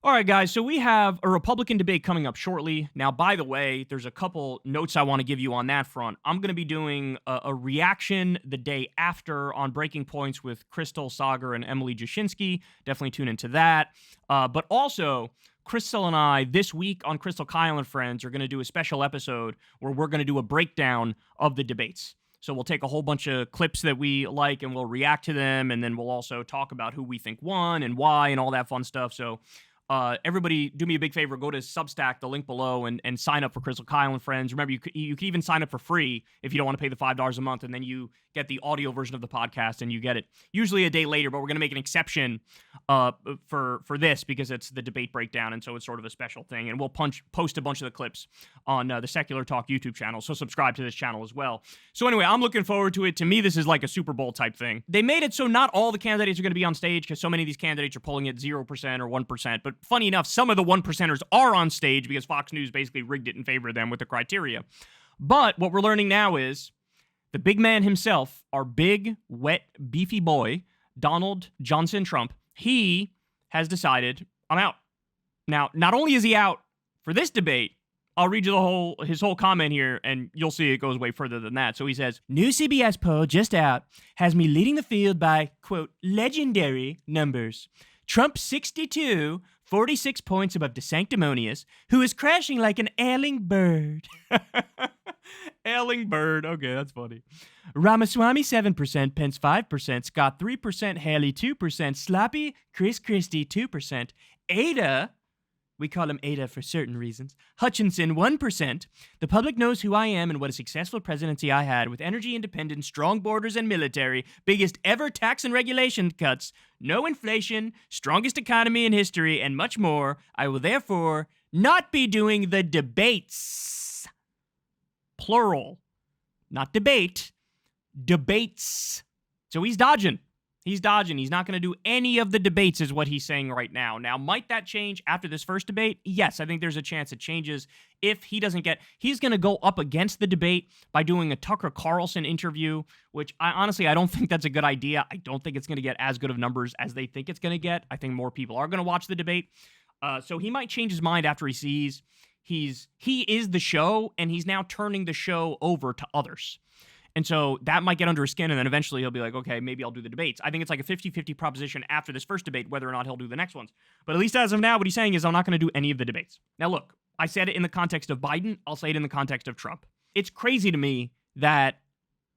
All right, guys, so we have a Republican debate coming up shortly. Now, by the way, there's a couple notes I want to give you on that front. I'm going to be doing a reaction the day after on Breaking Points with Crystal Sager and Emily Jashinsky. Definitely tune into that. But also, Crystal and I, this week on Crystal, Kyle, and Friends, are going to do a special episode where we're going to do a breakdown of the debates. So we'll take a whole bunch of clips that we like and we'll react to them, and then we'll also talk about who we think won and why and all that fun stuff. So everybody, do me a big favor, go to Substack, the link below, and sign up for Crystal, Kyle, and Friends. Remember, you could even sign up for free if you don't want to pay the $5 a month, and then you get the audio version of the podcast, and you get it usually a day later, but we're going to make an exception for this because it's the debate breakdown, and so it's sort of a special thing, and we'll post a bunch of the clips on the Secular Talk YouTube channel, so subscribe to this channel as well. So anyway, I'm looking forward to it. To me, this is like a Super Bowl type thing. They made it so not all the candidates are going to be on stage because so many of these candidates are polling at 0% or 1%, but funny enough, some of the 1%ers are on stage because Fox News basically rigged it in favor of them with the criteria. But what we're learning now is the big man himself, our big, wet, beefy boy, Donald Johnson Trump, he has decided, I'm out. Now, not only is he out for this debate, I'll read you his whole comment here, and you'll see it goes way further than that. So he says, new CBS poll just out has me leading the field by, quote, legendary numbers. Trump 62, 46 points above DeSanctimonious, who is crashing like an ailing bird. Ailing bird. Okay, that's funny. Ramaswamy 7%, Pence 5%, Scott 3%, Haley 2%, Sloppy Chris Christie 2%, Ada, we call him Ada for certain reasons, Hutchinson 1%. The public knows who I am and what a successful presidency I had with energy independence, strong borders and military, biggest ever tax and regulation cuts, no inflation, strongest economy in history, and much more. I will therefore not be doing the debates. Plural. Not debate. Debates. So he's dodging. He's dodging. He's not going to do any of the debates is what he's saying right now. Now, might that change after this first debate? Yes, I think there's a chance it changes if he doesn't get... He's going to go up against the debate by doing a Tucker Carlson interview, which I don't think that's a good idea. I don't think it's going to get as good of numbers as they think it's going to get. I think more people are going to watch the debate. So he might change his mind after he sees he is the show, and he's now turning the show over to others. And so that might get under his skin, and then eventually he'll be like, okay, maybe I'll do the debates. I think it's like a 50-50 proposition after this first debate, whether or not he'll do the next ones. But at least as of now, what he's saying is I'm not going to do any of the debates. Now, look, I said it in the context of Biden. I'll say it in the context of Trump. It's crazy to me that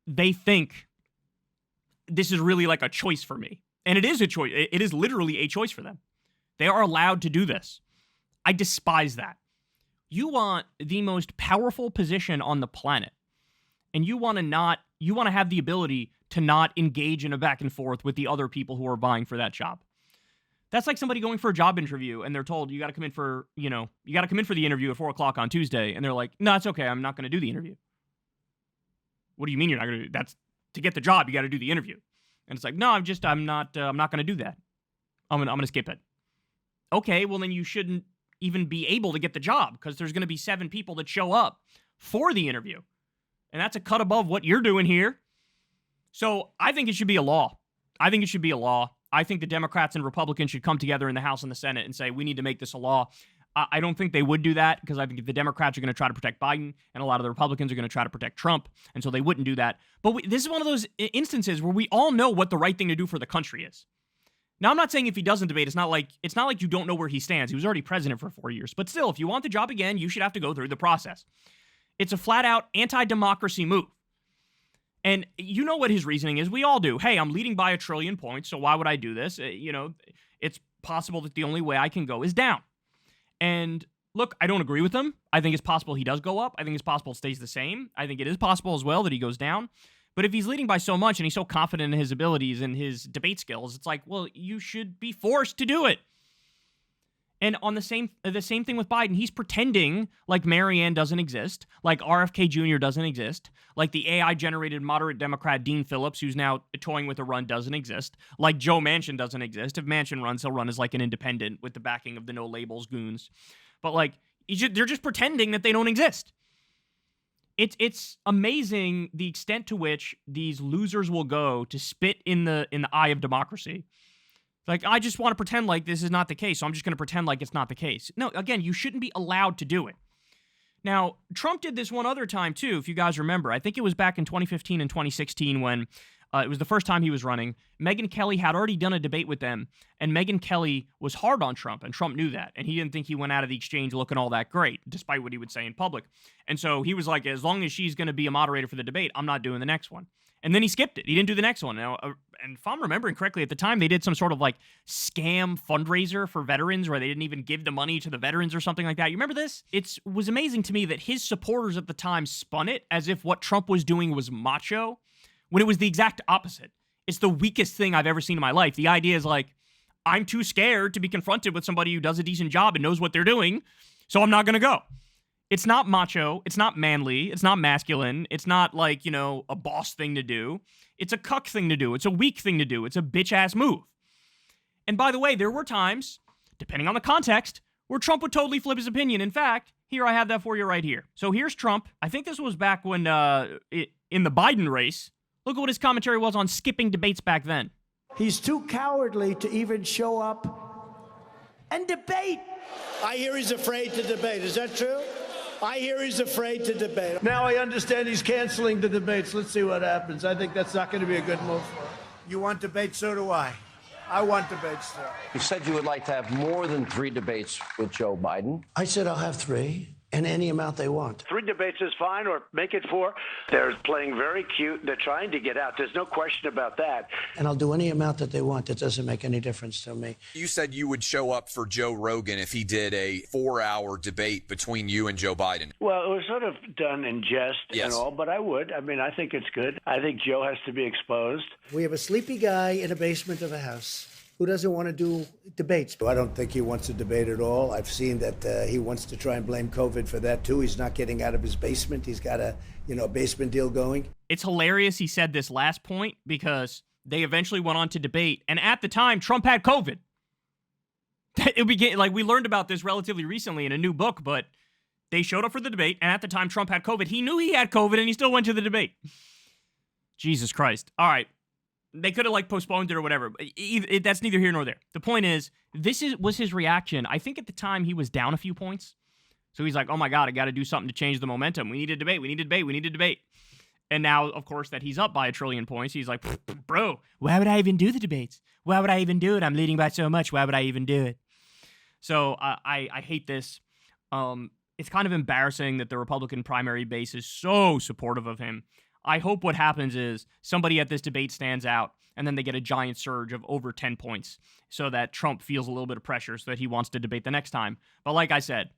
they think this is really like a choice for me. And it is a choice. It is literally a choice for them. They are allowed to do this. I despise that. You want the most powerful position on the planet. And you want to have the ability to not engage in a back and forth with the other people who are vying for that job. That's like somebody going for a job interview and they're told you got to come in for the interview at 4:00 on Tuesday. And they're like, no, it's okay. I'm not going to do the interview. What do you mean you're not going to do? That's to get the job. You got to do the interview. And it's like, no, I'm not going to do that. I'm going to skip it. Okay. Well, then you shouldn't even be able to get the job because there's going to be 7 people that show up for the interview. And that's a cut above what you're doing here. So I think it should be a law. I think the Democrats and Republicans should come together in the House and the Senate and say, we need to make this a law. I don't think they would do that because I think the Democrats are going to try to protect Biden and a lot of the Republicans are going to try to protect Trump. And so they wouldn't do that. But this is one of those instances where we all know what the right thing to do for the country is. Now, I'm not saying if he doesn't debate, it's not like you don't know where he stands. He was already president for 4 years. But still, if you want the job again, you should have to go through the process. It's a flat-out anti-democracy move. And you know what his reasoning is. We all do. Hey, I'm leading by 1 trillion points, so why would I do this? It's possible that the only way I can go is down. And look, I don't agree with him. I think it's possible he does go up. I think it's possible it stays the same. I think it is possible as well that he goes down. But if he's leading by so much and he's so confident in his abilities and his debate skills, it's like, well, you should be forced to do it. And on the same thing with Biden, he's pretending like Marianne doesn't exist, like RFK Jr. doesn't exist, like the AI-generated moderate Democrat Dean Phillips, who's now toying with a run, doesn't exist, like Joe Manchin doesn't exist. If Manchin runs, he'll run as like an independent with the backing of the no labels goons. But like, they're just pretending that they don't exist. It's amazing the extent to which these losers will go to spit in the eye of democracy. Like, I just want to pretend like this is not the case, so I'm just going to pretend like it's not the case. No, again, you shouldn't be allowed to do it. Now, Trump did this one other time, too, if you guys remember. I think it was back in 2015 and 2016 when it was the first time he was running. Megyn Kelly had already done a debate with them, and Megyn Kelly was hard on Trump, and Trump knew that. And he didn't think he went out of the exchange looking all that great, despite what he would say in public. And so he was like, as long as she's going to be a moderator for the debate, I'm not doing the next one. And then he skipped it. He didn't do the next one. Now, and if I'm remembering correctly, at the time, they did some sort of like scam fundraiser for veterans where they didn't even give the money to the veterans or something like that. You remember this? It was amazing to me that his supporters at the time spun it as if what Trump was doing was macho, when it was the exact opposite. It's the weakest thing I've ever seen in my life. The idea is like, I'm too scared to be confronted with somebody who does a decent job and knows what they're doing, so I'm not going to go. It's not macho. It's not manly. It's not masculine. It's not like, you know, a boss thing to do. It's a cuck thing to do. It's a weak thing to do. It's a bitch-ass move. And by the way, there were times, depending on the context, where Trump would totally flip his opinion. In fact, here I have that for you right here. So here's Trump. I think this was back when, in the Biden race. Look at what his commentary was on skipping debates back then. He's too cowardly to even show up and debate. I hear he's afraid to debate. Is that true? I hear he's afraid to debate. Now I understand he's canceling the debates. Let's see what happens. I think that's not going to be a good move for him. You want debate? So do I. I want debates, too. You said you would like to have more than 3 debates with Joe Biden. I said I'll have 3 and any amount they want. 3 debates is fine, or make it 4. They're playing very cute. They're trying to get out. There's no question about that. And I'll do any amount that they want. It doesn't make any difference to me. You said you would show up for Joe Rogan if he did a 4-hour debate between you and Joe Biden. Well, it was sort of done in jest and all, but I would. I mean, I think it's good. I think Joe has to be exposed. We have a sleepy guy in a basement of a house who doesn't want to do debates. I don't think he wants to debate at all. I've seen that he wants to try and blame COVID for that, too. He's not getting out of his basement. He's got a, basement deal going. It's hilarious he said this last point because they eventually went on to debate. And at the time, Trump had COVID. We learned about this relatively recently in a new book, but they showed up for the debate. And at the time, Trump had COVID. He knew he had COVID and he still went to the debate. Jesus Christ. All right. They could have postponed it or whatever. That's neither here nor there. The point is, was his reaction. I think at the time he was down a few points. So he's like, oh my God, I got to do something to change the momentum. We need a debate. We need a debate. We need a debate. And now, of course, that he's up by 1 trillion points, he's like, bro, why would I even do the debates? Why would I even do it? I'm leading by so much. Why would I even do it? So I hate this. It's kind of embarrassing that the Republican primary base is so supportive of him. I hope what happens is somebody at this debate stands out and then they get a giant surge of over 10 points so that Trump feels a little bit of pressure so that he wants to debate the next time. But like I said,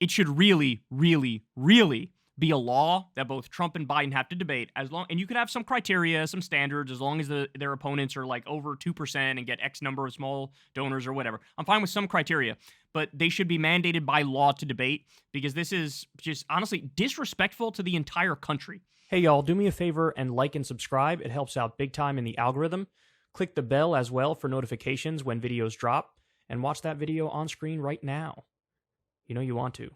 it should really, really, really be a law that both Trump and Biden have to debate and you could have some criteria, some standards, as long as their opponents are over 2% and get X number of small donors or whatever. I'm fine with some criteria, but they should be mandated by law to debate because this is just honestly disrespectful to the entire country. Hey, y'all, do me a favor and like and subscribe. It helps out big time in the algorithm. Click the bell as well for notifications when videos drop, and watch that video on screen right now. You know you want to.